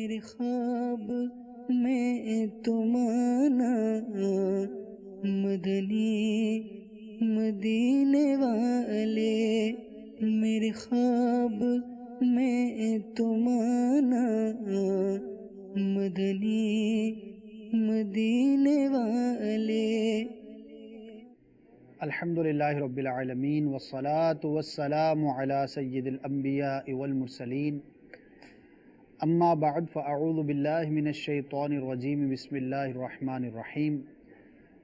میرے خواب میں تم آنا مدنی مدینے والے، میرے خواب میں تم آنا مدنی مدینے والے۔ الحمدللہ رب العالمین والصلاة والسلام علی سید الانبیاء والمرسلین، اما بعد فاعوذ باللہ من الشیطان الرجیم، بسم اللہ الرحمن الرحیم۔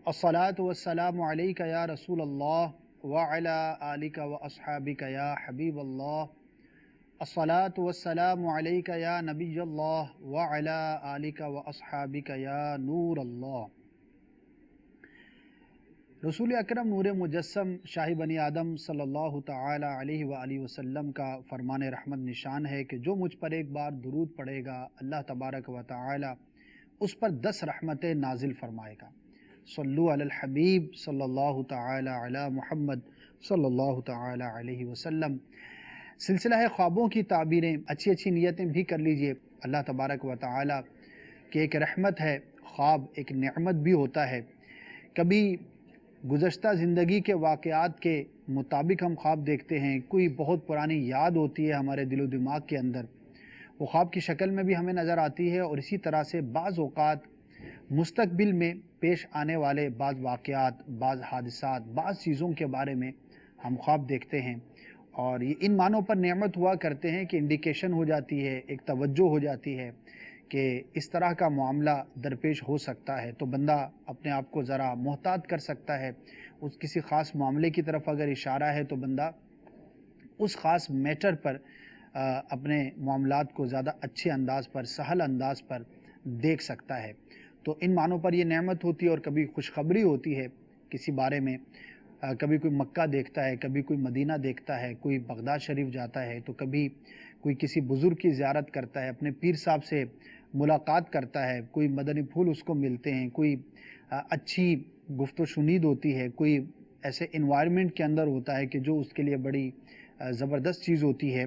الصلاة والسلام علیک یا رسول اللہ وعلی آلک واصحابک یا حبیب اللہ، الصلاة والسلام علیک یا نبی اللہ وعلی آلک واصحابک یا نور اللہ۔ رسول اکرم نور مجسم شاہ بنی آدم صلی اللہ تعالی علیہ وآلہ وسلم کا فرمان رحمت نشان ہے کہ جو مجھ پر ایک بار درود پڑھے گا اللہ تبارک و تعالی اس پر 10 رحمتیں نازل فرمائے گا۔ صلو علی الحبیب صلی اللہ تعالی علی محمد صلی اللہ تعالی علیہ وسلم۔ سلسلہ ہے خوابوں کی تعبیریں، اچھی اچھی نیتیں بھی کر لیجئے۔ اللہ تبارک و تعالی کہ ایک رحمت ہے، خواب ایک نعمت بھی ہوتا ہے۔ کبھی گزشتہ زندگی کے واقعات کے مطابق ہم خواب دیکھتے ہیں، کوئی بہت پرانی یاد ہوتی ہے ہمارے دل و دماغ کے اندر، وہ خواب کی شکل میں بھی ہمیں نظر آتی ہے، اور اسی طرح سے بعض اوقات مستقبل میں پیش آنے والے بعض واقعات، بعض حادثات، بعض چیزوں کے بارے میں ہم خواب دیکھتے ہیں، اور یہ ان معنوں پر نعمت ہوا کرتے ہیں کہ انڈیکیشن ہو جاتی ہے، ایک توجہ ہو جاتی ہے کہ اس طرح کا معاملہ درپیش ہو سکتا ہے، تو بندہ اپنے آپ کو ذرا محتاط کر سکتا ہے۔ اس کسی خاص معاملے کی طرف اگر اشارہ ہے تو بندہ اس خاص میٹر پر اپنے معاملات کو زیادہ اچھے انداز پر، سہل انداز پر دیکھ سکتا ہے۔ تو ان معنوں پر یہ نعمت ہوتی ہے، اور کبھی خوشخبری ہوتی ہے کسی بارے میں، کبھی کوئی مکہ دیکھتا ہے، کبھی کوئی مدینہ دیکھتا ہے، کوئی بغداد شریف جاتا ہے، تو کبھی کوئی کسی بزرگ کی زیارت کرتا ہے، اپنے پیر صاحب سے ملاقات کرتا ہے، کوئی مدنی پھول اس کو ملتے ہیں، کوئی اچھی گفت و شنید ہوتی ہے، کوئی ایسے انوائرمنٹ کے اندر ہوتا ہے کہ جو اس کے لیے بڑی زبردست چیز ہوتی ہے۔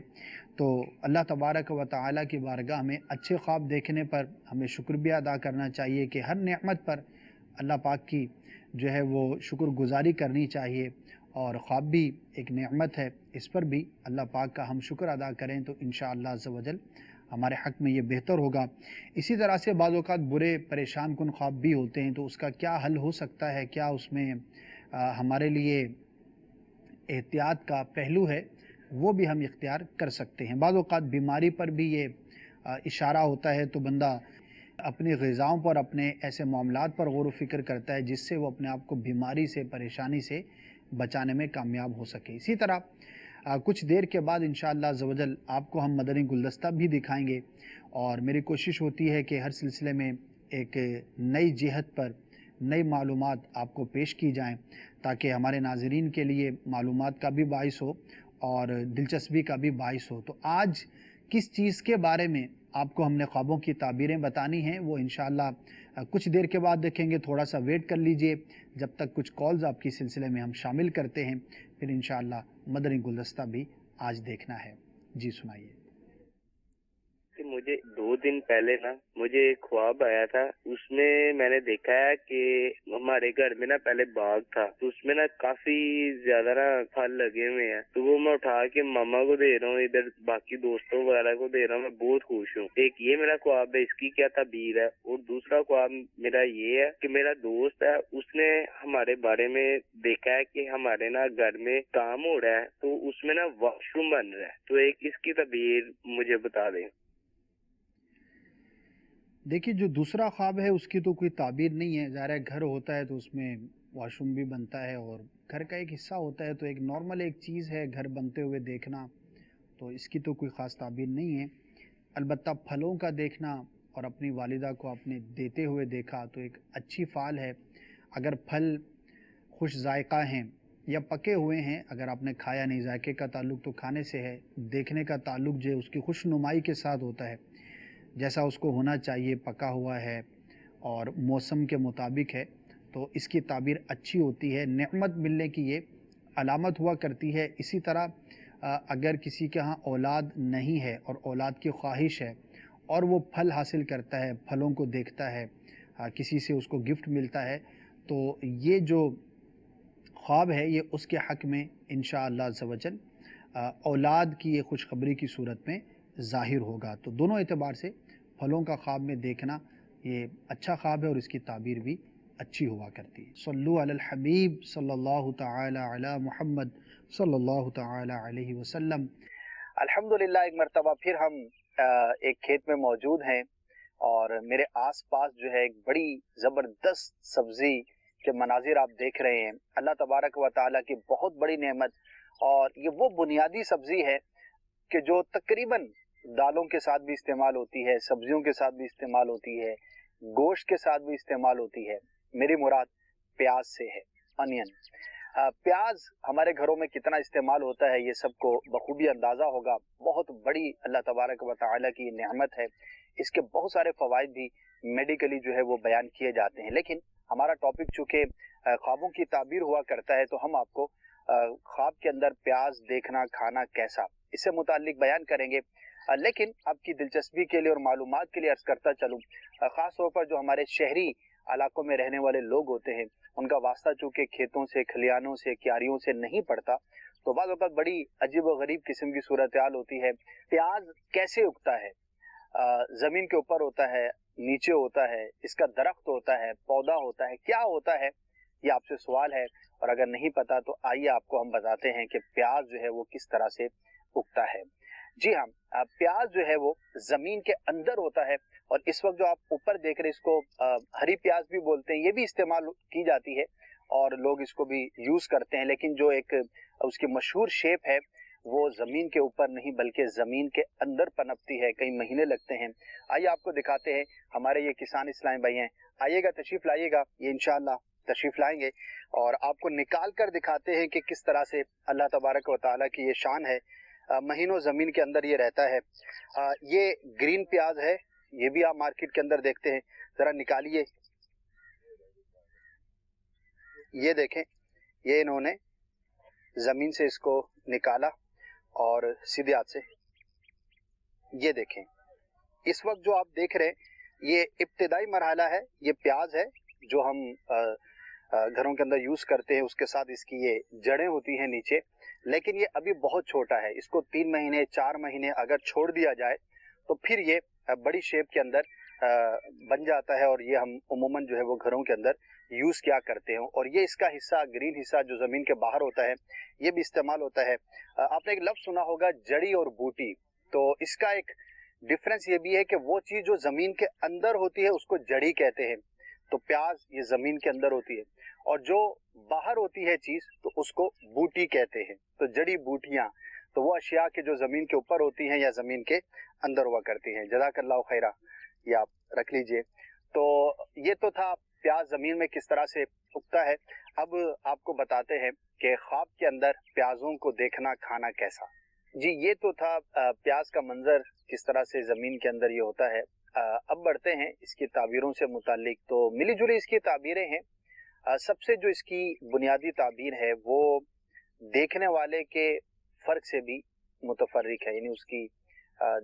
تو اللہ تبارک و تعالیٰ کی بارگاہ میں اچھے خواب دیکھنے پر ہمیں شکر بھی ادا کرنا چاہیے کہ ہر نعمت پر اللہ پاک کی جو ہے وہ شکر گزاری کرنی چاہیے، اور خواب بھی ایک نعمت ہے، اس پر بھی اللہ پاک کا ہم شکر ادا کریں تو انشاءاللہ عز و جل ہمارے حق میں یہ بہتر ہوگا۔ اسی طرح سے بعض اوقات برے پریشان کن خواب بھی ہوتے ہیں، تو اس کا کیا حل ہو سکتا ہے، کیا اس میں ہمارے لیے احتیاط کا پہلو ہے، وہ بھی ہم اختیار کر سکتے ہیں۔ بعض اوقات بیماری پر بھی یہ اشارہ ہوتا ہے، تو بندہ اپنی غذاؤں پر، اپنے ایسے معاملات پر غور و فکر کرتا ہے جس سے وہ اپنے آپ کو بیماری سے، پریشانی سے بچانے میں کامیاب ہو سکے۔ اسی طرح کچھ دیر کے بعد انشاءاللہ عز و جل آپ کو ہم مدنی گلدستہ بھی دکھائیں گے، اور میری کوشش ہوتی ہے کہ ہر سلسلے میں ایک نئی جہت پر نئی معلومات آپ کو پیش کی جائیں، تاکہ ہمارے ناظرین کے لیے معلومات کا بھی باعث ہو اور دلچسپی کا بھی باعث ہو۔ تو آج کس چیز کے بارے میں آپ کو ہم نے خوابوں کی تعبیریں بتانی ہیں، وہ انشاءاللہ کچھ دیر کے بعد دیکھیں گے۔ تھوڑا سا ویٹ کر لیجئے جب تک کچھ کالز آپ کی سلسلے میں ہم شامل کرتے ہیں، پھر انشاءاللہ مدنی گلدستہ بھی آج دیکھنا ہے۔ جی سنائیے۔ مجھے 2 دن پہلے مجھے ایک خواب آیا تھا، اس میں نے دیکھا ہے کہ ہمارے گھر میں پہلے باغ تھا، تو اس میں کافی زیادہ پھل لگے ہوئے ہیں، تو وہ میں اٹھا کے ماما کو دے رہا ہوں، ادھر باقی دوستوں وغیرہ کو دے رہا ہوں، میں بہت خوش ہوں۔ ایک یہ میرا خواب ہے، اس کی کیا تعبیر ہے؟ اور دوسرا خواب میرا یہ ہے کہ میرا دوست ہے، اس نے ہمارے بارے میں دیکھا ہے کہ ہمارے گھر میں کام ہو رہا ہے، تو اس میں واش روم بن رہا ہے، تو ایک اس کی تعبیر مجھے بتا دیں۔ دیکھیے، جو دوسرا خواب ہے اس کی تو کوئی تعبیر نہیں ہے، ظاہر ہے گھر ہوتا ہے تو اس میں واش روم بھی بنتا ہے، اور گھر کا ایک حصہ ہوتا ہے، تو ایک نارمل ایک چیز ہے گھر بنتے ہوئے دیکھنا، تو اس کی تو کوئی خاص تعبیر نہیں ہے۔ البتہ پھلوں کا دیکھنا اور اپنی والدہ کو اپنے دیتے ہوئے دیکھا تو ایک اچھی فعل ہے۔ اگر پھل خوش ذائقہ ہیں یا پکے ہوئے ہیں، اگر آپ نے کھایا نہیں، ذائقے کا تعلق تو کھانے سے ہے، دیکھنے کا تعلق جو ہے اس کی خوش نمائی کے ساتھ ہوتا ہے، جیسا اس کو ہونا چاہیے، پکا ہوا ہے اور موسم کے مطابق ہے، تو اس کی تعبیر اچھی ہوتی ہے، نعمت ملنے کی یہ علامت ہوا کرتی ہے۔ اسی طرح اگر کسی کے ہاں اولاد نہیں ہے اور اولاد کی خواہش ہے، اور وہ پھل حاصل کرتا ہے، پھلوں کو دیکھتا ہے، کسی سے اس کو گفٹ ملتا ہے، تو یہ جو خواب ہے یہ اس کے حق میں انشاءاللہ عز و جل اولاد کی یہ خوشخبری کی صورت میں ظاہر ہوگا۔ تو دونوں اعتبار سے پھلوں کا خواب میں دیکھنا یہ اچھا خواب ہے اور اس کی تعبیر بھی اچھی ہوا کرتی ہے۔ صلو علی الحبیب صلی اللہ تعالی علی محمد صلی اللہ تعالی علیہ وسلم۔ الحمدللہ ایک مرتبہ پھر ہم ایک کھیت میں موجود ہیں اور میرے آس پاس جو ہے ایک بڑی زبردست سبزی کے مناظر آپ دیکھ رہے ہیں۔ اللہ تبارک و تعالیٰ کی بہت بڑی نعمت، اور یہ وہ بنیادی سبزی ہے کہ جو تقریباً دالوں کے ساتھ بھی استعمال ہوتی ہے، سبزیوں کے ساتھ بھی استعمال ہوتی ہے، گوشت کے ساتھ بھی استعمال ہوتی ہے۔ میری مراد پیاز سے ہے، انین۔ پیاز ہمارے گھروں میں کتنا استعمال ہوتا ہے یہ سب کو بخوبی اندازہ ہوگا۔ بہت بڑی اللہ تبارک و تعالیٰ کی نعمت ہے، اس کے بہت سارے فوائد بھی میڈیکلی جو ہے وہ بیان کیے جاتے ہیں، لیکن ہمارا ٹاپک چونکہ خوابوں کی تعبیر ہوا کرتا ہے تو ہم آپ کو خواب کے اندر پیاز دیکھنا کھانا کیسا، اس سے متعلق بیان کریں گے۔ لیکن آپ کی دلچسپی کے لیے اور معلومات کے لیے عرض کرتا چلوں، خاص طور پر جو ہمارے شہری علاقوں میں رہنے والے لوگ ہوتے ہیں ان کا واسطہ چونکہ کھیتوں سے، کھلیانوں سے، کیاریوں سے نہیں پڑتا، تو بعض اوقات بڑی عجیب و غریب قسم کی صورتحال ہوتی ہے۔ پیاز کیسے اگتا ہے؟ زمین کے اوپر ہوتا ہے، نیچے ہوتا ہے، اس کا درخت ہوتا ہے، پودا ہوتا ہے، کیا ہوتا ہے؟ یہ آپ سے سوال ہے، اور اگر نہیں پتا تو آئیے آپ کو ہم بتاتے ہیں کہ پیاز جو ہے وہ کس طرح سے اگتا ہے۔ جی ہاں، پیاز جو ہے وہ زمین کے اندر ہوتا ہے، اور اس وقت جو آپ اوپر دیکھ رہے ہیں اس کو ہری پیاز بھی بولتے ہیں، یہ بھی استعمال کی جاتی ہے اور لوگ اس کو بھی یوز کرتے ہیں، لیکن جو ایک اس کی مشہور شیپ ہے وہ زمین کے اوپر نہیں بلکہ زمین کے اندر پنپتی ہے، کئی مہینے لگتے ہیں۔ آئیے آپ کو دکھاتے ہیں، ہمارے یہ کسان اسلامی بھائی ہیں، آئیے گا تشریف لائیے گا، یہ انشاءاللہ تشریف لائیں گے اور آپ کو نکال کر دکھاتے ہیں کہ کس طرح سے اللہ تبارک و تعالیٰ کی یہ شان ہے، مہینوں زمین کے اندر یہ رہتا ہے۔ یہ گرین پیاز ہے، یہ بھی آپ مارکیٹ کے اندر دیکھتے ہیں، ذرا نکالیے، یہ دیکھیں، یہ انہوں نے زمین سے اس کو نکالا اور سیدھے ہاتھ سے یہ دیکھیں۔ اس وقت جو آپ دیکھ رہے ہیں یہ ابتدائی مرحلہ ہے، یہ پیاز ہے جو ہم گھروں کے اندر یوز کرتے ہیں، اس کے ساتھ اس کی یہ جڑیں ہوتی ہیں نیچے، لیکن یہ ابھی بہت چھوٹا ہے، اس کو 3 مہینے 4 مہینے اگر چھوڑ دیا جائے تو پھر یہ بڑی شیپ کے اندر بن جاتا ہے، اور یہ ہم عموماً جو ہے وہ گھروں کے اندر یوز کیا کرتے ہیں، اور یہ اس کا حصہ گرین حصہ جو زمین کے باہر ہوتا ہے یہ بھی استعمال ہوتا ہے۔ آپ نے ایک لفظ سنا ہوگا جڑی اور بوٹی، تو اس کا ایک ڈفرنس یہ بھی ہے کہ وہ چیز جو زمین کے اندر ہوتی ہے اس کو جڑی کہتے ہیں، تو پیاز یہ زمین کے اندر ہوتی ہے، اور جو باہر ہوتی ہے چیز تو اس کو بوٹی کہتے ہیں۔ تو جڑی بوٹیاں تو وہ اشیاء کے جو زمین کے اوپر ہوتی ہیں یا زمین کے اندر ہوا کرتی ہیں۔ جزاک اللہ خیرہ، یہ آپ رکھ لیجئے۔ تو یہ تو تھا پیاز زمین میں کس طرح سے اگتا ہے۔ اب آپ کو بتاتے ہیں کہ خواب کے اندر پیازوں کو دیکھنا کھانا کیسا۔ جی یہ تو تھا پیاز کا منظر کس طرح سے زمین کے اندر یہ ہوتا ہے۔ اب بڑھتے ہیں اس کی تعبیروں سے متعلق، تو ملی جلی اس کی تعبیریں ہیں۔ سب سے جو اس کی بنیادی تعبیر ہے وہ دیکھنے والے کے فرق سے بھی متفرق ہے، یعنی اس کی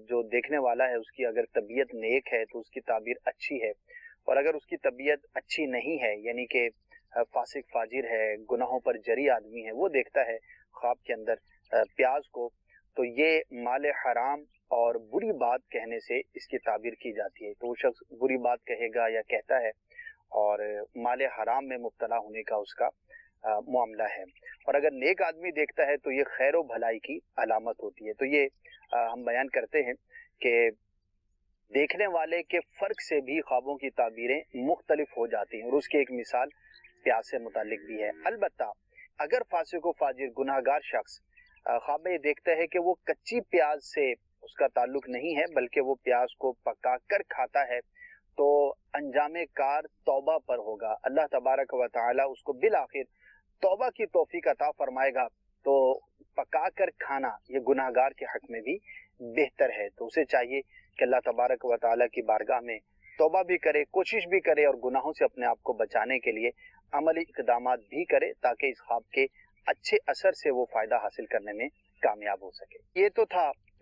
جو دیکھنے والا ہے اس کی اگر طبیعت نیک ہے تو اس کی تعبیر اچھی ہے، اور اگر اس کی طبیعت اچھی نہیں ہے یعنی کہ فاسق فاجر ہے، گناہوں پر جری آدمی ہے، وہ دیکھتا ہے خواب کے اندر پیاز کو، تو یہ مال حرام اور بری بات کہنے سے اس کی تعبیر کی جاتی ہے۔ تو وہ شخص بری بات کہے گا یا کہتا ہے اور مال حرام میں مبتلا ہونے کا اس کا معاملہ ہے، اور اگر نیک آدمی دیکھتا ہے تو یہ خیر و بھلائی کی علامت ہوتی ہے۔ تو یہ ہم بیان کرتے ہیں کہ دیکھنے والے کے فرق سے بھی خوابوں کی تعبیریں مختلف ہو جاتی ہیں، اور اس کی ایک مثال پیاز سے متعلق بھی ہے۔ البتہ اگر فاسق و فاجر گناہگار شخص خواب میں یہ دیکھتا ہے کہ وہ کچی پیاز سے اس کا تعلق نہیں ہے بلکہ وہ پیاز کو پکا کر کھاتا ہے، تو انجام کار توبہ پر ہوگا، اللہ تبارک و تعالی اس کو بالآخر توبہ کی توفیق عطا فرمائے گا۔ تو پکا کر کھانا یہ گناہگار کے حق میں بھی بہتر ہے، تو اسے چاہیے کہ اللہ تبارک و تعالی کی بارگاہ میں توبہ بھی کرے، کوشش بھی کرے، اور گناہوں سے اپنے آپ کو بچانے کے لیے عملی اقدامات بھی کرے تاکہ اس خواب کے اچھے اثر سے وہ فائدہ حاصل کرنے میں کامیاب ہو سکے۔ یہ تو تھا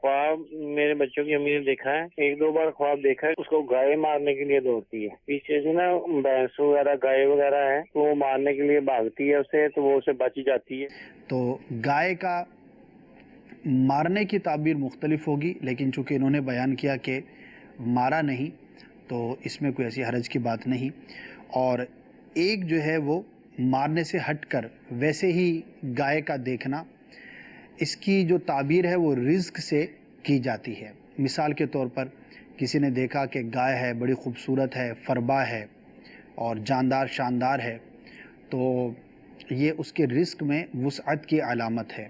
خواب میرے بچوں کی امی نے دیکھا ہے، ایک دو بار خواب دیکھا ہے، اس کو گائے مارنے کے لیے دوڑتی ہے، پیچھے سے نا بھینس وغیرہ گائے وغیرہ ہے تو وہ مارنے کے لیے بھاگتی ہے اسے، تو وہ اسے بچ جاتی ہے۔ تو گائے کا مارنے کی تعبیر مختلف ہوگی، لیکن چونکہ انہوں نے بیان کیا کہ مارا نہیں تو اس میں کوئی ایسی حرج کی بات نہیں۔ اور ایک جو ہے وہ مارنے سے ہٹ کر ویسے ہی گائے کا دیکھنا، اس کی جو تعبیر ہے وہ رزق سے کی جاتی ہے۔ مثال کے طور پر کسی نے دیکھا کہ گائے ہے، بڑی خوبصورت ہے، فربا ہے اور جاندار شاندار ہے، تو یہ اس کے رزق میں وسعت کی علامت ہے۔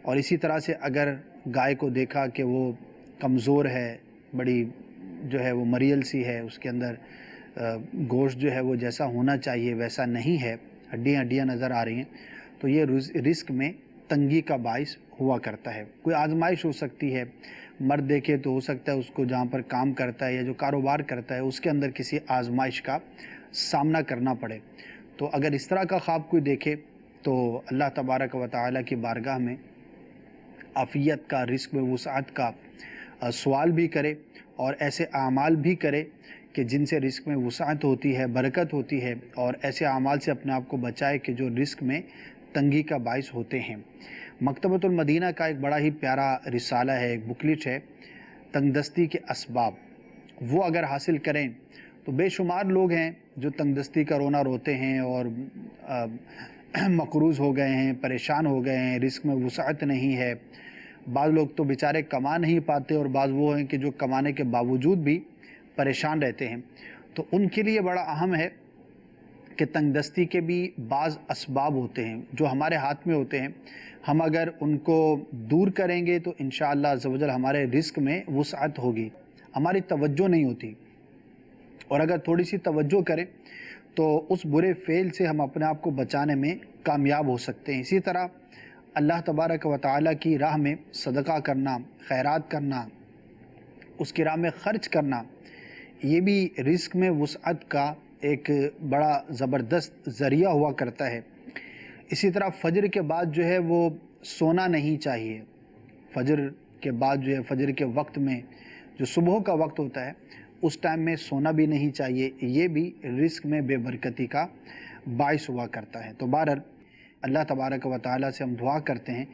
اور اسی طرح سے اگر گائے کو دیکھا کہ وہ کمزور ہے، بڑی جو ہے وہ مریل سی ہے، اس کے اندر گوشت جو ہے وہ جیسا ہونا چاہیے ویسا نہیں ہے، ہڈیاں نظر آ رہی ہیں، تو یہ رزق میں تنگی کا باعث ہوا کرتا ہے۔ کوئی آزمائش ہو سکتی ہے، مرد دیکھے تو ہو سکتا ہے اس کو جہاں پر کام کرتا ہے یا جو کاروبار کرتا ہے اس کے اندر کسی آزمائش کا سامنا کرنا پڑے۔ تو اگر اس طرح کا خواب کوئی دیکھے تو اللہ تبارک و تعالیٰ کی بارگاہ میں عافیت کا، رزق میں وسعت کا سوال بھی کرے اور ایسے اعمال بھی کرے کہ جن سے رزق میں وسعت ہوتی ہے، برکت ہوتی ہے، اور ایسے اعمال سے اپنے آپ کو بچائے کہ جو رزق میں تنگی کا باعث ہوتے ہیں۔ مکتبۃ المدینہ کا ایک بڑا ہی پیارا رسالہ ہے، ایک بکلٹ ہے، تنگ دستی کے اسباب، وہ اگر حاصل کریں تو بے شمار لوگ ہیں جو تنگ دستی کا رونا روتے ہیں اور مقروض ہو گئے ہیں، پریشان ہو گئے ہیں، رزق میں وسعت نہیں ہے۔ بعض لوگ تو بیچارے کما نہیں پاتے اور بعض وہ ہیں کہ جو کمانے کے باوجود بھی پریشان رہتے ہیں۔ تو ان کے لیے بڑا اہم ہے کہ تنگ دستی کے بھی بعض اسباب ہوتے ہیں جو ہمارے ہاتھ میں ہوتے ہیں، ہم اگر ان کو دور کریں گے تو انشاءاللہ عزوجل ہمارے رزق میں وسعت ہوگی۔ ہماری توجہ نہیں ہوتی، اور اگر تھوڑی سی توجہ کریں تو اس برے فعل سے ہم اپنے آپ کو بچانے میں کامیاب ہو سکتے ہیں۔ اسی طرح اللہ تبارک و تعالیٰ کی راہ میں صدقہ کرنا، خیرات کرنا، اس کی راہ میں خرچ کرنا، یہ بھی رزق میں وسعت کا ایک بڑا زبردست ذریعہ ہوا کرتا ہے۔ اسی طرح فجر کے بعد جو ہے وہ سونا نہیں چاہیے۔ فجر کے بعد جو ہے فجر کے وقت میں جو صبح کا وقت ہوتا ہے اس ٹائم میں سونا بھی نہیں چاہیے، یہ بھی رزق میں بے برکتی کا باعث ہوا کرتا ہے۔ تو بہرحال اللہ تبارک و تعالیٰ سے ہم دعا کرتے ہیں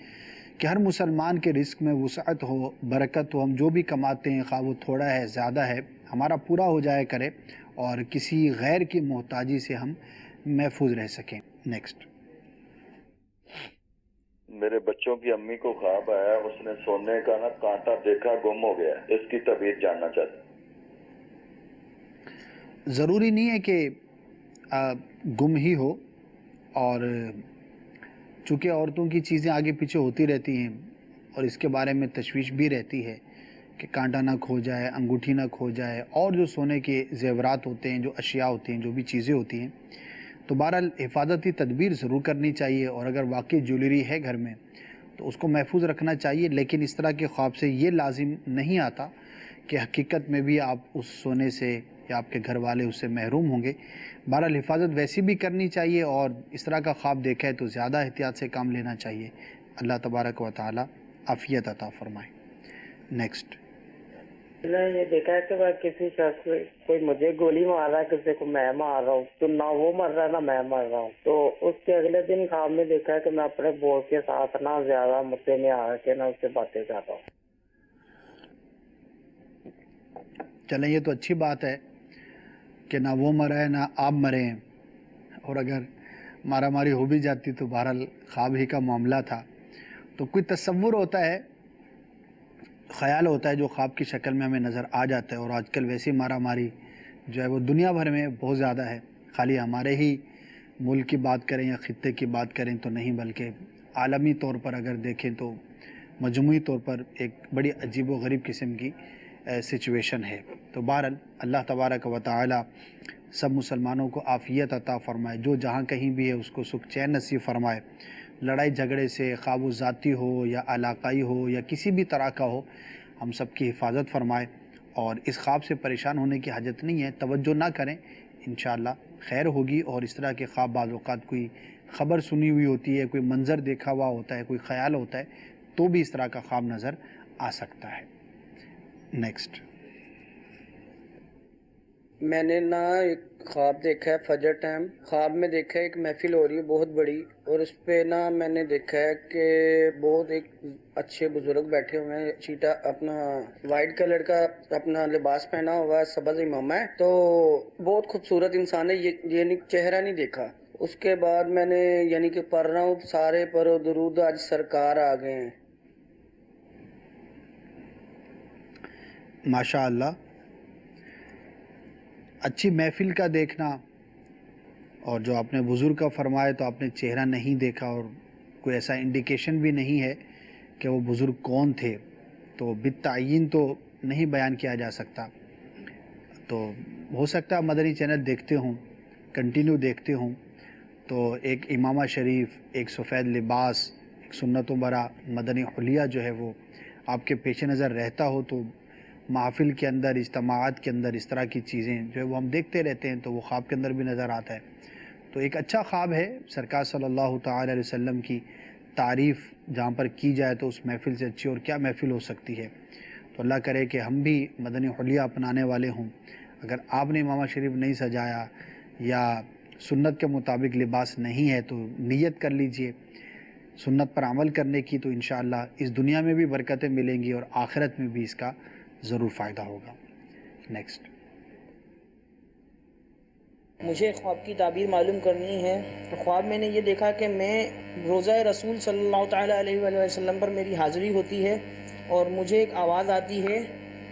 کہ ہر مسلمان کے رزق میں وسعت ہو، برکت ہو، ہم جو بھی کماتے ہیں خواہ وہ تھوڑا ہے زیادہ ہے ہمارا پورا ہو جایا کرے اور کسی غیر کی محتاجی سے ہم محفوظ رہ سکیں۔ نیکسٹ۔ میرے بچوں کی امی کو خواب آیا، اس نے سونے کا نا کانٹا دیکھا گم ہو گیا، اس کی طبیعت جاننا چاہتے ہیں۔ ضروری نہیں ہے کہ گم ہی ہو، اور چونکہ عورتوں کی چیزیں آگے پیچھے ہوتی رہتی ہیں اور اس کے بارے میں تشویش بھی رہتی ہے کہ کانٹا نہ کھو جائے، انگوٹھی نہ کھو جائے، اور جو سونے کے زیورات ہوتے ہیں، جو اشیاء ہوتی ہیں، جو بھی چیزیں ہوتی ہیں، تو بہرحال حفاظتی تدبیر ضرور کرنی چاہیے، اور اگر واقعی جویلری ہے گھر میں تو اس کو محفوظ رکھنا چاہیے۔ لیکن اس طرح کے خواب سے یہ لازم نہیں آتا کہ حقیقت میں بھی آپ اس سونے سے یا آپ کے گھر والے اس سے محروم ہوں گے۔ بہرحال حفاظت ویسی بھی کرنی چاہیے، اور اس طرح کا خواب دیکھا ہے تو زیادہ احتیاط سے کام لینا چاہیے۔ اللہ تبارک و تعالی عافیت عطا فرمائے۔ نیکسٹ۔ میں نے یہ دیکھا ہے کہ میں کسی شخص کوئی مجھے گولی مار رہا ہے، کسی کو میں مار رہا ہوں، تو نہ وہ مر رہا ہے نہ میں مر رہا ہوں۔ تو اس کے اگلے دن خواب میں دیکھا ہے کہ میں اپنے بوس کے ساتھ نہ زیادہ مدعے میں آ کے نہ اس سے باتیں کر رہا ہوں۔ چلیں، یہ تو اچھی بات ہے کہ نہ وہ مرا ہے نہ آپ مرے ہیں، اور اگر مارا ماری ہو بھی جاتی تو بہرحال خواب ہی کا معاملہ تھا۔ تو کوئی تصور ہوتا ہے، خیال ہوتا ہے جو خواب کی شکل میں ہمیں نظر آ جاتا ہے، اور آج کل ویسی مارا ماری جو ہے وہ دنیا بھر میں بہت زیادہ ہے۔ خالی ہمارے ہی ملک کی بات کریں یا خطے کی بات کریں تو نہیں، بلکہ عالمی طور پر اگر دیکھیں تو مجموعی طور پر ایک بڑی عجیب و غریب قسم کی سچویشن ہے۔ تو بہرحال اللہ تبارک و تعالی سب مسلمانوں کو عافیت عطا فرمائے، جو جہاں کہیں بھی ہے اس کو سکھ چین نصیب فرمائے۔ لڑائی جھگڑے سے، خواہ وہ ذاتی ہو یا علاقائی ہو یا کسی بھی طرح کا ہو، ہم سب کی حفاظت فرمائے، اور اس خواب سے پریشان ہونے کی حاجت نہیں ہے۔ توجہ نہ کریں، انشاءاللہ خیر ہوگی۔ اور اس طرح کے خواب بعض اوقات کوئی خبر سنی ہوئی ہوتی ہے، کوئی منظر دیکھا ہوا ہوتا ہے، کوئی خیال ہوتا ہے، تو بھی اس طرح کا خواب نظر آ سکتا ہے۔ نیکسٹ۔ میں نے نا ایک خواب دیکھا ہے فجر ٹائم، خواب میں دیکھا ہے ایک محفل ہو رہی ہے بہت بڑی، اور اس پہ نا میں نے دیکھا ہے کہ بہت ایک اچھے بزرگ بیٹھے ہوئے ہیں، چیٹا اپنا وائٹ کلر کا اپنا لباس پہنا ہوا ہے، سبز امامہ ہے، تو بہت خوبصورت انسان ہے، یعنی چہرہ نہیں دیکھا۔ اس کے بعد میں نے یعنی کہ پڑھ رہا ہوں سارے پر درود آج سرکار آ گئے ہیں۔ ماشاء اللہ، اچھی محفل کا دیکھنا، اور جو آپ نے بزرگ کا فرمایا تو آپ نے چہرہ نہیں دیکھا اور کوئی ایسا انڈیکیشن بھی نہیں ہے کہ وہ بزرگ کون تھے، تو بالتعین تو نہیں بیان کیا جا سکتا۔ تو ہو سکتا ہے مدنی چینل دیکھتے ہوں، کنٹینیو دیکھتے ہوں، تو ایک امامہ شریف، ایک سفید لباس، ایک سنت و برا مدنی حلیہ جو ہے وہ آپ کے پیش نظر رہتا ہو، تو محافل کے اندر، اجتماعات کے اندر اس طرح کی چیزیں جو ہے وہ ہم دیکھتے رہتے ہیں، تو وہ خواب کے اندر بھی نظر آتا ہے۔ تو ایک اچھا خواب ہے، سرکار صلی اللہ تعالی علیہ وسلم کی تعریف جہاں پر کی جائے تو اس محفل سے اچھی اور کیا محفل ہو سکتی ہے۔ تو اللہ کرے کہ ہم بھی مدنی حلیہ اپنانے والے ہوں۔ اگر آپ نے امامہ شریف نہیں سجایا یا سنت کے مطابق لباس نہیں ہے تو نیت کر لیجئے سنت پر عمل کرنے کی، تو انشاءاللہ اس دنیا میں بھی برکتیں ملیں گی اور آخرت میں بھی اس کا ضرور فائدہ ہوگا۔ نیکسٹ۔ مجھے خواب کی تعبیر معلوم کرنی ہے۔ خواب میں نے یہ دیکھا کہ میں روزہ رسول صلی اللہ تعالیٰ علیہ وآلہ وسلم پر میری حاضری ہوتی ہے، اور مجھے ایک آواز آتی ہے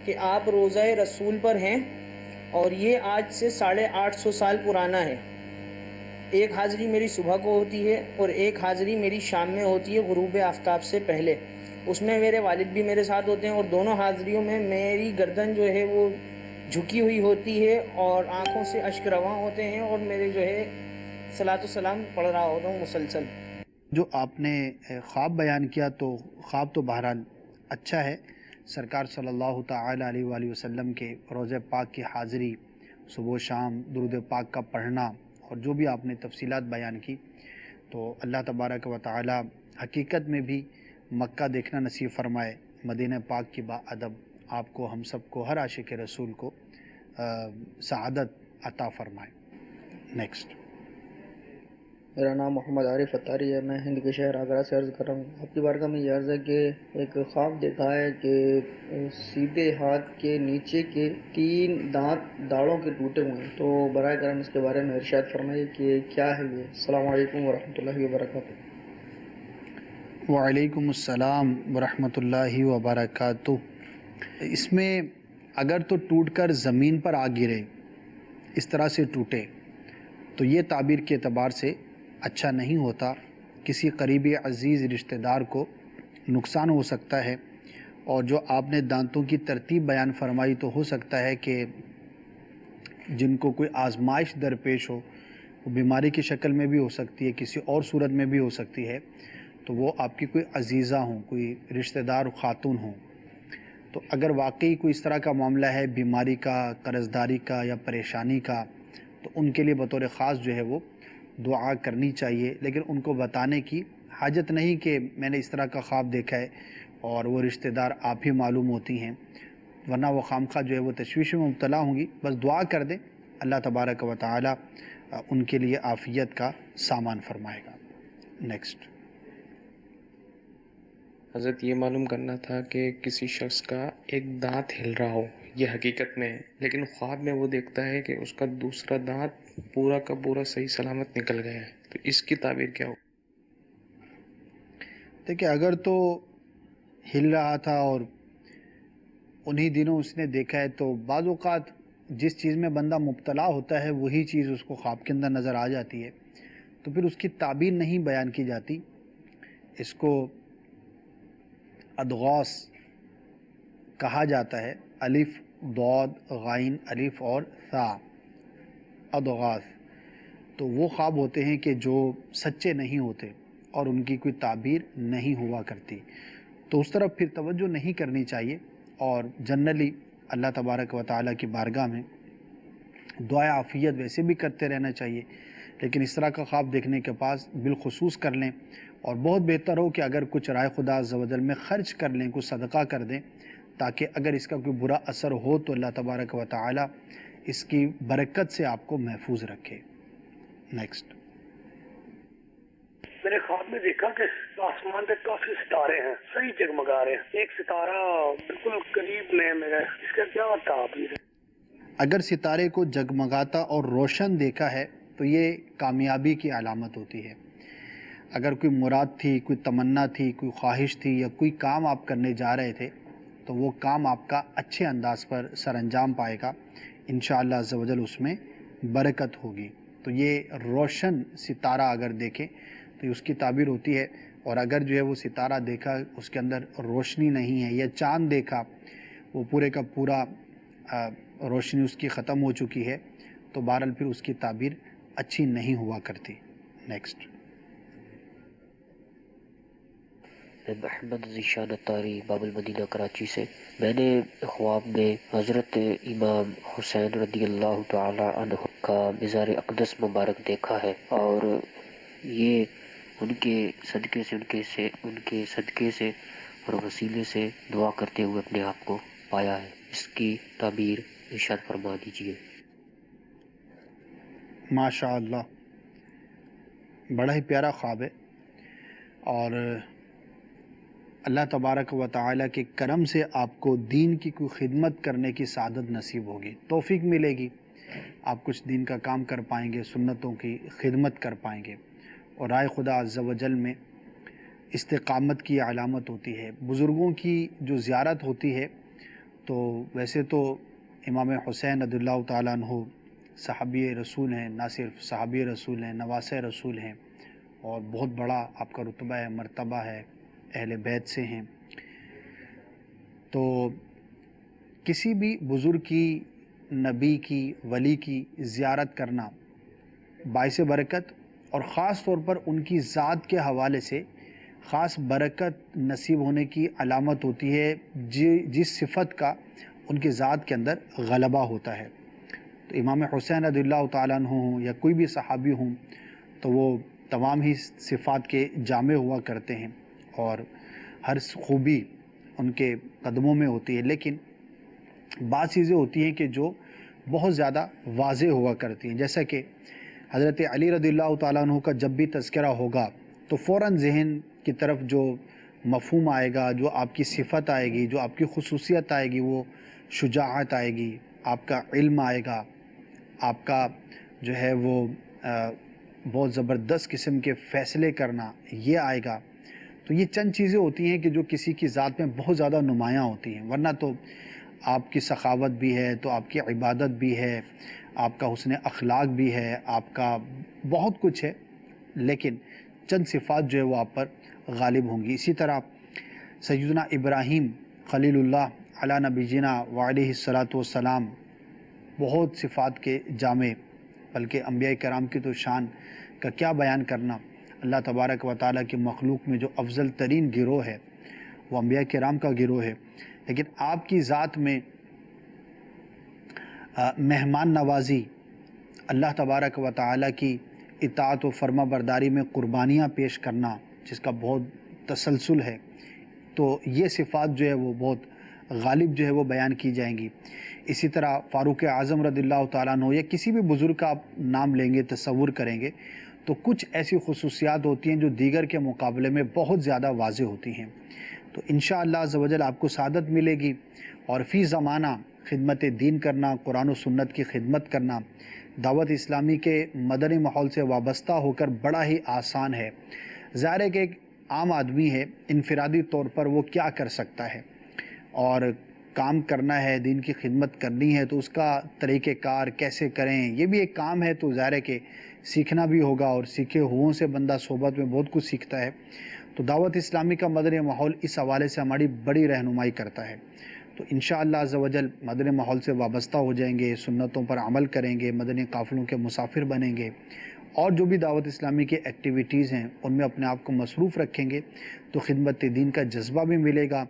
کہ آپ روزہ رسول پر ہیں، اور یہ آج سے 850 سال پرانا ہے۔ ایک حاضری میری صبح کو ہوتی ہے اور ایک حاضری میری شام میں ہوتی ہے غروب آفتاب سے پہلے، اس میں میرے والد بھی میرے ساتھ ہوتے ہیں، اور دونوں حاضریوں میں میری گردن جو ہے وہ جھکی ہوئی ہوتی ہے اور آنکھوں سے اشک رواں ہوتے ہیں، اور میرے جو ہے صلاۃ و سلام پڑھ رہا ہوتا ہوں مسلسل۔ جو آپ نے خواب بیان کیا تو خواب تو بہرحال اچھا ہے، سرکار صلی اللہ تعالی علیہ وآلہ وسلم کے روضہ پاک کی حاضری، صبح و شام درود پاک کا پڑھنا، اور جو بھی آپ نے تفصیلات بیان کی، تو اللہ تبارک و تعالی حقیقت میں بھی مکہ دیکھنا نصیب فرمائے، مدینہ پاک کی باادب آپ کو، ہم سب کو، ہر عاشق رسول کو سعادت عطا فرمائے۔ نیکسٹ۔ میرا نام محمد عارف اتاری ہے، میں ہند کے شہر آگرہ سے عرض کر رہا ہوں۔ آپ کی بارگاہ میں یہ عرض ہے کہ ایک خواب دیکھا ہے کہ سیدھے ہاتھ کے نیچے کے 3 دانت داڑوں کے ٹوٹے ہوئے ہیں، تو برائے کرم اس کے بارے میں ارشاد فرمائیے کہ کیا ہے یہ۔ السلام علیکم ورحمۃ اللہ وبرکاتہ۔ وعلیکم السلام ورحمۃ اللہ وبرکاتہ۔ اس میں اگر تو ٹوٹ کر زمین پر آ گرے، اس طرح سے ٹوٹے، تو یہ تعبیر کے اعتبار سے اچھا نہیں ہوتا، کسی قریبی عزیز رشتہ دار کو نقصان ہو سکتا ہے۔ اور جو آپ نے دانتوں کی ترتیب بیان فرمائی، تو ہو سکتا ہے کہ جن کو کوئی آزمائش درپیش ہو، وہ بیماری کی شکل میں بھی ہو سکتی ہے، کسی اور صورت میں بھی ہو سکتی ہے، تو وہ آپ کی کوئی عزیزہ ہوں، کوئی رشتہ دار خاتون ہوں۔ تو اگر واقعی کوئی اس طرح کا معاملہ ہے، بیماری کا، قرض داری کا یا پریشانی کا، تو ان کے لیے بطور خاص جو ہے وہ دعا کرنی چاہیے، لیکن ان کو بتانے کی حاجت نہیں کہ میں نے اس طرح کا خواب دیکھا ہے، اور وہ رشتہ دار آپ ہی معلوم ہوتی ہیں، ورنہ وہ خامخواہ جو ہے وہ تشویش میں مبتلا ہوں گی۔ بس دعا کر دیں، اللہ تبارک و تعالی ان کے لیے عافیت کا سامان فرمائے گا۔ نیکسٹ۔ حضرت یہ معلوم کرنا تھا کہ کسی شخص کا ایک دانت ہل رہا ہو، یہ حقیقت میں ہے، لیکن خواب میں وہ دیکھتا ہے کہ اس کا دوسرا دانت پورا کا پورا صحیح سلامت نکل گیا ہے، تو اس کی تعبیر کیا ہو؟ دیکھیں، اگر تو ہل رہا تھا اور انہی دنوں اس نے دیکھا ہے، تو بعض اوقات جس چیز میں بندہ مبتلا ہوتا ہے وہی چیز اس کو خواب کے اندر نظر آ جاتی ہے، تو پھر اس کی تعبیر نہیں بیان کی جاتی۔ اس کو ادغاث کہا جاتا ہے، الف ضاد غین الف اور ثا، ادغاث۔ تو وہ خواب ہوتے ہیں کہ جو سچے نہیں ہوتے اور ان کی کوئی تعبیر نہیں ہوا کرتی، تو اس طرف پھر توجہ نہیں کرنی چاہیے، اور جنرلی اللہ تبارک و تعالیٰ کی بارگاہ میں دعائے عافیت ویسے بھی کرتے رہنا چاہیے، لیکن اس طرح کا خواب دیکھنے کے پاس بالخصوص کر لیں، اور بہت بہتر ہو کہ اگر کچھ رائے خدا عز و جل میں خرچ کر لیں، کچھ صدقہ کر دیں، تاکہ اگر اس کا کوئی برا اثر ہو تو اللہ تبارک و تعالی اس کی برکت سے آپ کو محفوظ رکھے۔ نیکسٹ۔ میں نے خواب میں دیکھا کہ آسمان پہ کافی ستارے ہیں، صحیح جگمگا رہے ہیں، ایک ستارہ بالکل قریب میں میرے، اس کا کیا تعبیر ہے؟ اگر ستارے کو جگمگاتا اور روشن دیکھا ہے تو یہ کامیابی کی علامت ہوتی ہے۔ اگر کوئی مراد تھی، کوئی تمنا تھی، کوئی خواہش تھی، یا کوئی کام آپ کرنے جا رہے تھے تو وہ کام آپ کا اچھے انداز پر سر انجام پائے گا، انشاءاللہ عز و جل اس میں برکت ہوگی۔ تو یہ روشن ستارہ اگر دیکھیں تو اس کی تعبیر ہوتی ہے، اور اگر جو ہے وہ ستارہ دیکھا اس کے اندر روشنی نہیں ہے، یا چاند دیکھا وہ پورے کا پورا روشنی اس کی ختم ہو چکی ہے، تو بہرحال پھر اس کی تعبیر اچھی نہیں ہوا کرتی۔ نیکسٹ۔ محمد ذیشان اتاری، باب المدینہ، کراچی سے۔ میں نے خواب میں حضرت امام حسین رضی اللہ تعالی عنہ کا مزار اقدس مبارک دیکھا ہے، اور یہ ان کے صدقے سے اور وسیلے سے دعا کرتے ہوئے اپنے آپ کو پایا ہے۔ اس کی تعبیر ارشاد فرما دیجیے۔ ماشاء اللہ، بڑا ہی پیارا خواب ہے، اور اللہ تبارک و تعالیٰ کے کرم سے آپ کو دین کی کوئی خدمت کرنے کی سعادت نصیب ہوگی، توفیق ملے گی، آپ کچھ دین کا کام کر پائیں گے، سنتوں کی خدمت کر پائیں گے، اور رائے خدا عز و جل میں استقامت کی علامت ہوتی ہے۔ بزرگوں کی جو زیارت ہوتی ہے، تو ویسے تو امام حسین رضی اللہ تعالیٰ عنہ صحابی رسول ہیں، نہ صرف صحابی رسول ہیں، نواسہ رسول ہیں، اور بہت بڑا آپ کا رتبہ ہے، مرتبہ ہے، اہل بیت سے ہیں۔ تو کسی بھی بزرگ کی، نبی کی، ولی کی زیارت کرنا باعث برکت، اور خاص طور پر ان کی ذات کے حوالے سے خاص برکت نصیب ہونے کی علامت ہوتی ہے، جس صفت کا ان کی ذات کے اندر غلبہ ہوتا ہے۔ تو امام حسین رضی اللہ تعالیٰ عنہ ہوں یا کوئی بھی صحابی ہوں، تو وہ تمام ہی صفات کے جامع ہوا کرتے ہیں، اور ہر خوبی ان کے قدموں میں ہوتی ہے، لیکن بعض چیزیں ہوتی ہیں کہ جو بہت زیادہ واضح ہوا کرتی ہیں، جیسا کہ حضرت علی رضی اللہ تعالیٰ عنہ کا جب بھی تذکرہ ہوگا تو فوراً ذہن کی طرف جو مفہوم آئے گا، جو آپ کی صفت آئے گی، جو آپ کی خصوصیت آئے گی، وہ شجاعت آئے گی، آپ کا علم آئے گا، آپ کا جو ہے وہ بہت زبردست قسم کے فیصلے کرنا یہ آئے گا۔ تو یہ چند چیزیں ہوتی ہیں کہ جو کسی کی ذات میں بہت زیادہ نمایاں ہوتی ہیں، ورنہ تو آپ کی سخاوت بھی ہے، تو آپ کی عبادت بھی ہے، آپ کا حسن اخلاق بھی ہے، آپ کا بہت کچھ ہے، لیکن چند صفات جو ہے وہ آپ پر غالب ہوں گی۔ اسی طرح سیدنا ابراہیم خلیل اللہ علی نبینا وعلیہ الصلاۃ والسلام بہت صفات کے جامع، بلکہ انبیاء کرام کی تو شان کا کیا بیان کرنا۔ اللہ تبارک و تعالیٰ کی مخلوق میں جو افضل ترین گروہ ہے وہ انبیاء کرام کا گروہ ہے، لیکن آپ کی ذات میں مہمان نوازی، اللہ تبارک و تعالیٰ کی اطاعت و فرما برداری میں قربانیاں پیش کرنا، جس کا بہت تسلسل ہے، تو یہ صفات جو ہے وہ بہت غالب جو ہے وہ بیان کی جائیں گی۔ اسی طرح فاروق اعظم رضی اللہ تعالیٰ عنہ یا کسی بھی بزرگ کا آپ نام لیں گے، تصور کریں گے، تو کچھ ایسی خصوصیات ہوتی ہیں جو دیگر کے مقابلے میں بہت زیادہ واضح ہوتی ہیں۔ تو انشاءاللہ عز و جل آپ کو سعادت ملے گی، اور فی زمانہ خدمت دین کرنا، قرآن و سنت کی خدمت کرنا، دعوت اسلامی کے مدنی ماحول سے وابستہ ہو کر بڑا ہی آسان ہے۔ ظاہر ہے کہ ایک عام آدمی ہے، انفرادی طور پر وہ کیا کر سکتا ہے، اور کام کرنا ہے، دین کی خدمت کرنی ہے، تو اس کا طریقہ کار کیسے کریں، یہ بھی ایک کام ہے، تو ظاہر ہے کہ سیکھنا بھی ہوگا، اور سیکھے ہوں سے بندہ صحبت میں بہت کچھ سیکھتا ہے۔ تو دعوت اسلامی کا مدنی ماحول اس حوالے سے ہماری بڑی رہنمائی کرتا ہے۔ تو انشاءاللہ عز و جل مدنی ماحول سے وابستہ ہو جائیں گے، سنتوں پر عمل کریں گے، مدنی قافلوں کے مسافر بنیں گے، اور جو بھی دعوت اسلامی کی ایکٹیویٹیز ہیں ان میں اپنے آپ کو مصروف رکھیں گے، تو خدمت دین کا جذبہ بھی ملے گا،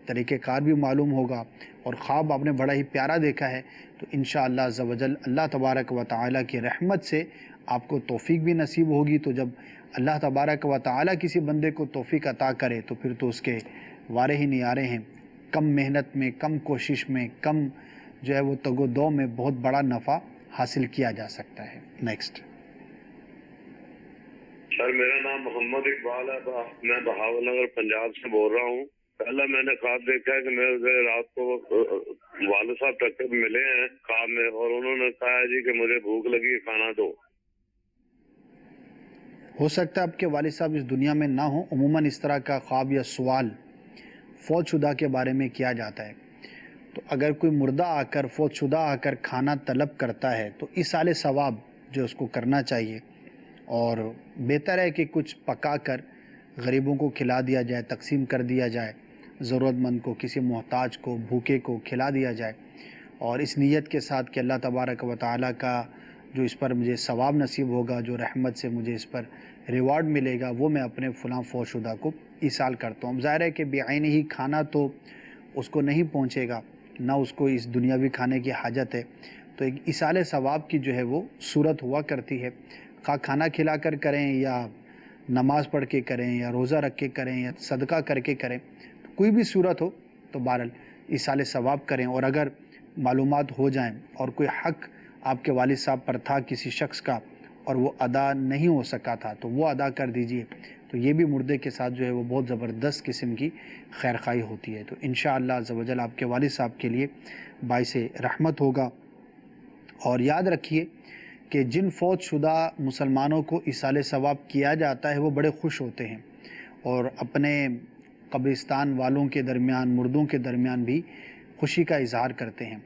طریقہ کار بھی معلوم ہوگا، اور خواب آپ نے بڑا ہی پیارا دیکھا ہے، تو انشاءاللہ عز و جل اللہ تبارک و تعالیٰ کی رحمت سے آپ کو توفیق بھی نصیب ہوگی۔ تو جب اللہ تبارک و تعالی کسی بندے کو توفیق عطا کرے تو پھر تو اس کے وارے ہی نیارے ہیں. کم محنت میں، کم کوشش میں، کم جو ہے وہ تگ و دو میں بہت بڑا نفع حاصل کیا جا سکتا ہے. نیکسٹ. سر میرا نام محمد اقبال ہے، میں بہاول نگر پنجاب سے بول رہا ہوں. پہلا میں نے خواب دیکھا ہے کہ میرے رات کو والد صاحب تک ملے ہیں خواب میں، اور انہوں نے کہا جی کہ مجھے بھوک لگی، کھانا دو. ہو سکتا ہے آپ کے والد صاحب اس دنیا میں نہ ہوں. عموماً اس طرح کا خواب یا سوال فوت شدہ کے بارے میں کیا جاتا ہے. تو اگر کوئی مردہ آ کر، فوت شدہ آ کر کھانا طلب کرتا ہے تو ایصال ثواب جو اس کو کرنا چاہیے، اور بہتر ہے کہ کچھ پکا کر غریبوں کو کھلا دیا جائے، تقسیم کر دیا جائے، ضرورت مند کو، کسی محتاج کو، بھوکے کو کھلا دیا جائے، اور اس نیت کے ساتھ کہ اللہ تبارک و تعالیٰ کا جو اس پر مجھے ثواب نصیب ہوگا، جو رحمت سے مجھے اس پر ریوارڈ ملے گا، وہ میں اپنے فلاں فوت شدہ کو ایصال کرتا ہوں. ظاہر ہے کہ بعین ہی کھانا تو اس کو نہیں پہنچے گا، نہ اس کو اس دنیاوی کھانے کی حاجت ہے. تو ایک ایصال ثواب کی جو ہے وہ صورت ہوا کرتی ہے، خواہ کھانا کھلا کر کریں، یا نماز پڑھ کے کریں، یا روزہ رکھ کے کریں، یا صدقہ کر کے کریں. کوئی بھی صورت ہو تو بہرحال ایصال ثواب کریں. اور اگر معلومات ہو جائیں اور کوئی حق آپ کے والد صاحب پر تھا کسی شخص کا اور وہ ادا نہیں ہو سکا تھا تو وہ ادا کر دیجئے. تو یہ بھی مردے کے ساتھ جو ہے وہ بہت زبردست قسم کی خیرخواہی ہوتی ہے. تو انشاءاللہ عز و جل آپ کے والد صاحب کے لیے باعث رحمت ہوگا. اور یاد رکھیے کہ جن فوت شدہ مسلمانوں کو ایصال ثواب کیا جاتا ہے وہ بڑے خوش ہوتے ہیں، اور اپنے قبرستان والوں کے درمیان، مردوں کے درمیان بھی خوشی کا اظہار کرتے ہیں.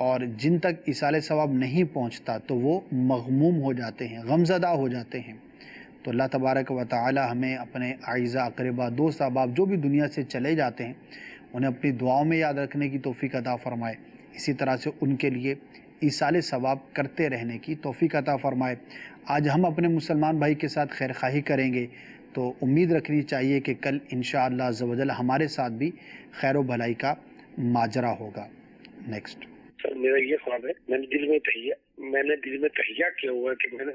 اور جن تک ایصال ثواب نہیں پہنچتا تو وہ مغموم ہو جاتے ہیں، غمزدہ ہو جاتے ہیں. تو اللہ تبارک و تعالی ہمیں اپنے اعزا، اقربا، دوست احباب جو بھی دنیا سے چلے جاتے ہیں انہیں اپنی دعاؤں میں یاد رکھنے کی توفیق عطا فرمائے. اسی طرح سے ان کے لیے ایصال ثواب کرتے رہنے کی توفیق عطا فرمائے. آج ہم اپنے مسلمان بھائی کے ساتھ خیرخواہی کریں گے تو امید رکھنی چاہیے کہ کل انشاءاللہ عز و جل ہمارے ساتھ بھی خیر و بھلائی کا ماجرا ہوگا. نیکسٹ. سر میرا یہ خواب ہے، میں نے دل میں تہیہ کیا ہوا ہے کہ میں نے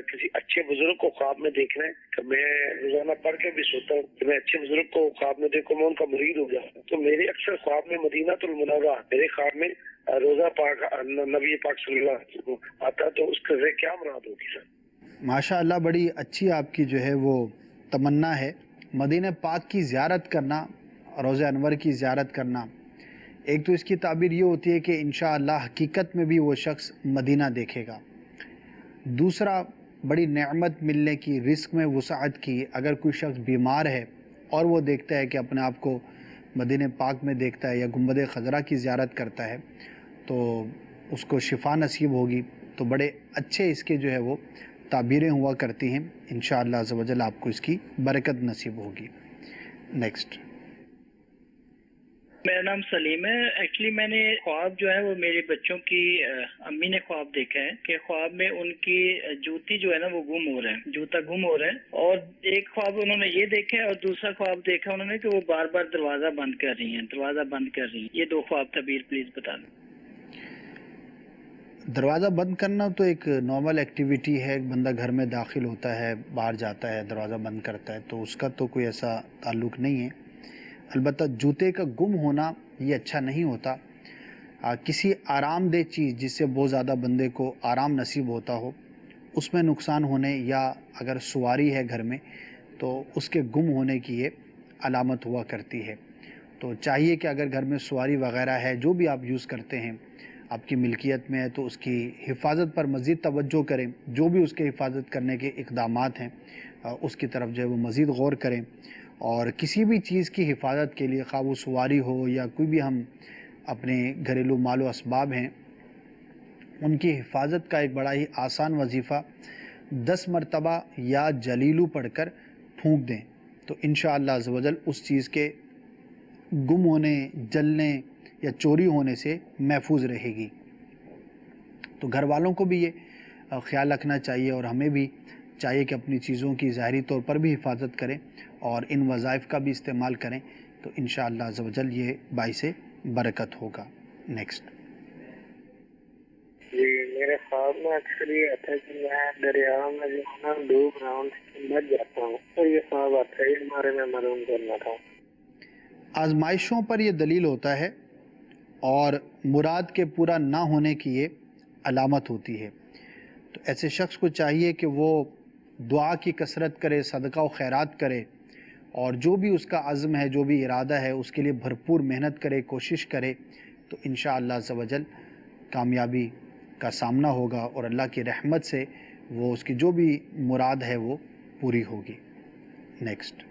کسی اچھے بزرگ کو خواب میں دیکھنا ہے. کہ میں روزانہ پڑھ کے بھی سوتا ہوں کہ میں اچھے بزرگ کو خواب میں دیکھوں، میں ان کا مرید ہو جاتا ہوں. تو میرے اکثر خواب میں مدینہ المنورہ، میرے خواب میں روزہ پاک نبی پاک صلی اللہ علیہ وسلم آتا، تو اس کا کیا مراد ہوگی سر؟ ماشاء اللہ، بڑی اچھی آپ کی جو ہے وہ تمنا ہے. مدینہ پاک کی زیارت کرنا، روضہ انور کی زیارت کرنا، ایک تو اس کی تعبیر یہ ہوتی ہے کہ انشاءاللہ حقیقت میں بھی وہ شخص مدینہ دیکھے گا. دوسرا، بڑی نعمت ملنے کی، رزق میں وسعت کی. اگر کوئی شخص بیمار ہے اور وہ دیکھتا ہے کہ اپنے آپ کو مدینہ پاک میں دیکھتا ہے یا گنبد خضرا کی زیارت کرتا ہے تو اس کو شفا نصیب ہوگی. تو بڑے اچھے اس کے جو ہے وہ تعبیریں ہوا کرتی ہیں. انشاءاللہ عز و جل آپ کو اس کی برکت نصیب ہوگی. نیکسٹ. میرا نام سلیم ہے. ایکچولی میں نے خواب جو ہے وہ میرے بچوں کی امی نے خواب دیکھا ہے کہ خواب میں ان کی جوتی جو ہے نا وہ گم ہو رہا ہے، جوتا گم ہو رہا ہے. اور ایک خواب انہوں نے یہ دیکھا ہے اور دوسرا خواب دیکھا انہوں نے کہ وہ بار بار دروازہ بند کر رہی ہیں، دروازہ بند کر رہی ہیں. یہ دو خواب تعبیر پلیز بتا دیں. دروازہ بند کرنا تو ایک نارمل ایکٹیویٹی ہے. ایک بندہ گھر میں داخل ہوتا ہے، باہر جاتا ہے، دروازہ بند کرتا ہے، تو اس کا تو کوئی ایسا تعلق نہیں ہے. البتہ جوتے کا گم ہونا یہ اچھا نہیں ہوتا. کسی آرام دہ چیز جس سے بہت زیادہ بندے کو آرام نصیب ہوتا ہو اس میں نقصان ہونے، یا اگر سواری ہے گھر میں تو اس کے گم ہونے کی یہ علامت ہوا کرتی ہے. تو چاہیے کہ اگر گھر میں سواری وغیرہ ہے، جو بھی آپ یوز کرتے ہیں آپ کی ملکیت میں ہے، تو اس کی حفاظت پر مزید توجہ کریں. جو بھی اس کے حفاظت کرنے کے اقدامات ہیں اس کی طرف جو ہے وہ مزید غور کریں. اور کسی بھی چیز کی حفاظت کے لیے، خواہ وہ سواری ہو یا کوئی بھی ہم اپنے گھریلو مال و اسباب ہیں، ان کی حفاظت کا ایک بڑا ہی آسان وظیفہ 10 مرتبہ یا جلیلو پڑھ کر پھونک دیں تو انشاءاللہ عز و جل اس چیز کے گم ہونے، جلنے یا چوری ہونے سے محفوظ رہے گی. تو گھر والوں کو بھی یہ خیال رکھنا چاہیے، اور ہمیں بھی چاہیے کہ اپنی چیزوں کی ظاہری طور پر بھی حفاظت کریں اور ان وظائف کا بھی استعمال کریں. تو انشاءاللہ عز و جل یہ باعث برکت ہوگا. نیکسٹ. جی میرے خواب میں اکثر یہ آتا ہے کہ میں دریا میں جو ہے نا ڈوب رہا ہوں مر جاتا ہوں، اور یہ خواب آتا ہے، اس بارے میں معلوم کرنا تھا۔ آزمائشوں پر یہ دلیل ہوتا ہے اور مراد کے پورا نہ ہونے کی یہ علامت ہوتی ہے۔ تو ایسے شخص کو چاہیے کہ وہ دعا کی کثرت کرے، صدقہ و خیرات کرے، اور جو بھی اس کا عزم ہے، جو بھی ارادہ ہے، اس کے لیے بھرپور محنت کرے، کوشش کرے، تو انشاءاللہ عز و جل کامیابی کا سامنا ہوگا اور اللہ کی رحمت سے وہ اس کی جو بھی مراد ہے وہ پوری ہوگی۔ نیکسٹ۔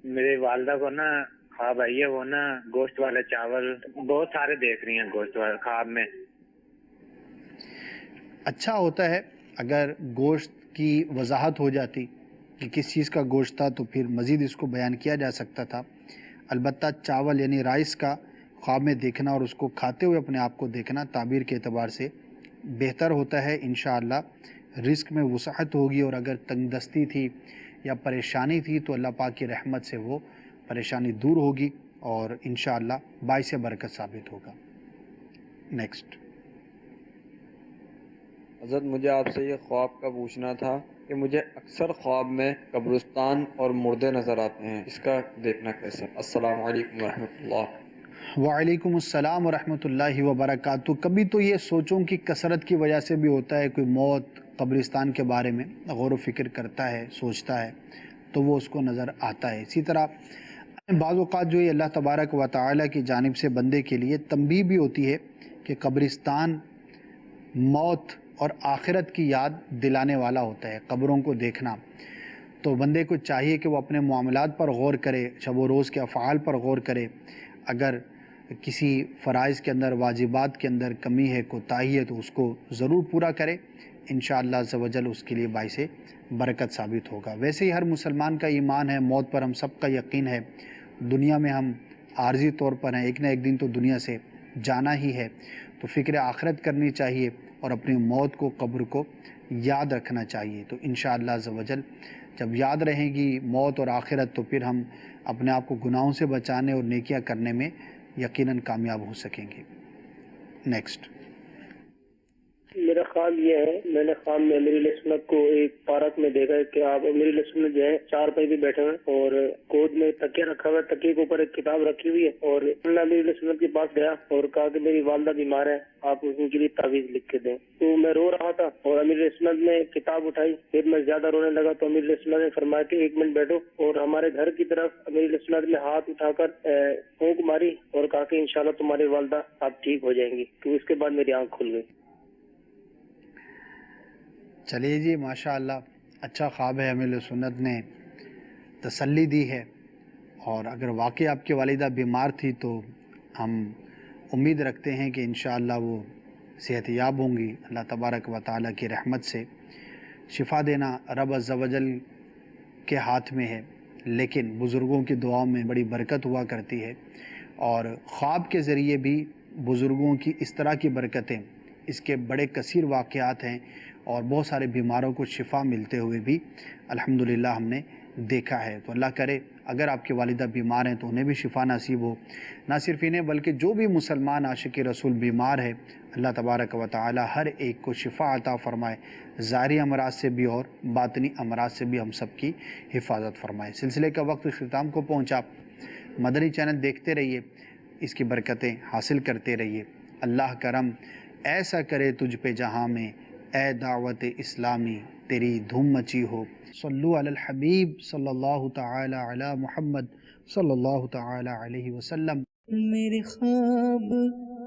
میری والدہ کو نا خواب آئی ہے، وہ نا گوشت والے چاول بہت سارے دیکھ رہی ہیں گوشت والے خواب میں۔ اچھا ہوتا ہے اگر گوشت کی وضاحت ہو جاتی کہ کس چیز کا گوشت تھا تو پھر مزید اس کو بیان کیا جا سکتا تھا۔ البتہ چاول یعنی رائس کا خواب میں دیکھنا اور اس کو کھاتے ہوئے اپنے آپ کو دیکھنا تعبیر کے اعتبار سے بہتر ہوتا ہے۔ انشاءاللہ رزق میں وسعت ہوگی، اور اگر تنگ دستی تھی یا پریشانی تھی تو اللہ پاک کی رحمت سے وہ پریشانی دور ہوگی اور انشاءاللہ باعث برکت ثابت ہوگا۔ نیکسٹ۔ حضرت مجھے آپ سے یہ خواب کا پوچھنا تھا کہ مجھے اکثر خواب میں قبرستان اور مردے نظر آتے ہیں، اس کا دیکھنا کیسا؟ السلام علیکم ورحمۃ اللہ۔ وعلیکم السلام ورحمۃ اللہ وبرکاتہ۔ کبھی تو یہ سوچوں کی کثرت کی وجہ سے بھی ہوتا ہے، کوئی موت قبرستان کے بارے میں غور و فکر کرتا ہے، سوچتا ہے تو وہ اس کو نظر آتا ہے۔ اسی طرح بعض اوقات جو یہ اللہ تبارک و تعالی کی جانب سے بندے کے لیے تنبیہ بھی ہوتی ہے کہ قبرستان موت اور آخرت کی یاد دلانے والا ہوتا ہے۔ قبروں کو دیکھنا تو بندے کو چاہیے کہ وہ اپنے معاملات پر غور کرے، شب و روز کے افعال پر غور کرے۔ اگر کسی فرائض کے اندر، واجبات کے اندر کمی ہے، کوتاہی ہے تو اس کو ضرور پورا کرے، انشاءاللہ عز و جل اس کے لیے باعث برکت ثابت ہوگا۔ ویسے ہی ہر مسلمان کا ایمان ہے، موت پر ہم سب کا یقین ہے، دنیا میں ہم عارضی طور پر ہیں، ایک نہ ایک دن تو دنیا سے جانا ہی ہے، تو فکر آخرت کرنی چاہیے اور اپنی موت کو، قبر کو یاد رکھنا چاہیے۔ تو انشاءاللہ عز و جل جب یاد رہیں گی موت اور آخرت تو پھر ہم اپنے آپ کو گناہوں سے بچانے اور نیکیاں کرنے میں یقیناً کامیاب ہو سکیں گے۔ نیکسٹ۔ میرا خواب یہ ہے، میں نے خواب میں امیر علیہ السلام کو ایک پارک میں دیکھا ہے کہ آپ امیر علیہ السلام جو ہے چار پائی بھی بیٹھے ہوئے اور گود میں تکیہ رکھا ہوا ہے، تکیے کے اوپر ایک کتاب رکھی ہوئی ہے، اور اللہ امیر علیہ السلام کے پاس گیا اور کہا کہ میری والدہ بیمار ہے، آپ ان کے لیے تعویذ لکھ کے دیں۔ تو میں رو رہا تھا اور امیر علیہ السلام نے کتاب اٹھائی، پھر میں زیادہ رونے لگا تو امیر علیہ السلام نے فرمایا کہ ایک منٹ بیٹھو، اور ہمارے گھر کی طرف امیر علیہ السلام نے ہاتھ اٹھا کر پھونک ماری اور کہا کہ انشاءاللہ تمہاری والدہ آپ ٹھیک ہو جائیں گی۔ تو اس کے بعد میری آنکھ کھل گئی۔ چلیے جی، ماشاءاللہ اچھا خواب ہے، امیر سنت نے تسلی دی ہے، اور اگر واقعی آپ کی والدہ بیمار تھی تو ہم امید رکھتے ہیں کہ انشاءاللہ وہ صحت یاب ہوں گی۔ اللہ تبارک و تعالیٰ کی رحمت سے شفا دینا رب عز و جل کے ہاتھ میں ہے، لیکن بزرگوں کی دعاؤں میں بڑی برکت ہوا کرتی ہے، اور خواب کے ذریعے بھی بزرگوں کی اس طرح کی برکتیں، اس کے بڑے کثیر واقعات ہیں، اور بہت سارے بیماروں کو شفا ملتے ہوئے بھی الحمدللہ ہم نے دیکھا ہے۔ تو اللہ کرے اگر آپ کی والدہ بیمار ہیں تو انہیں بھی شفا نصیب ہو، نہ صرف انہیں بلکہ جو بھی مسلمان عاشق رسول بیمار ہے، اللہ تبارک و تعالی ہر ایک کو شفا عطا فرمائے، ظاہری امراض سے بھی اور باطنی امراض سے بھی ہم سب کی حفاظت فرمائے۔ سلسلے کا وقت اختتام کو پہنچا، مدنی چینل دیکھتے رہیے، اس کی برکتیں حاصل کرتے رہیے۔ اللہ کرم ایسا کرے تجھ پہ جہاں میں، اے دعوت اسلامی تیری دھوم مچی ہو۔ صلو علی الحبیب صلی اللہ تعالی علی محمد صلی اللہ تعالی علیہ وسلم۔ میرے خواب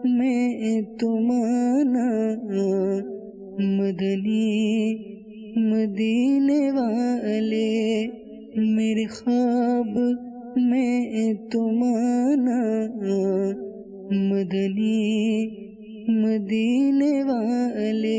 میں تمہارا مدنی مدینے والے، میرے خواب میں تمہارا مدنی مدینے والے،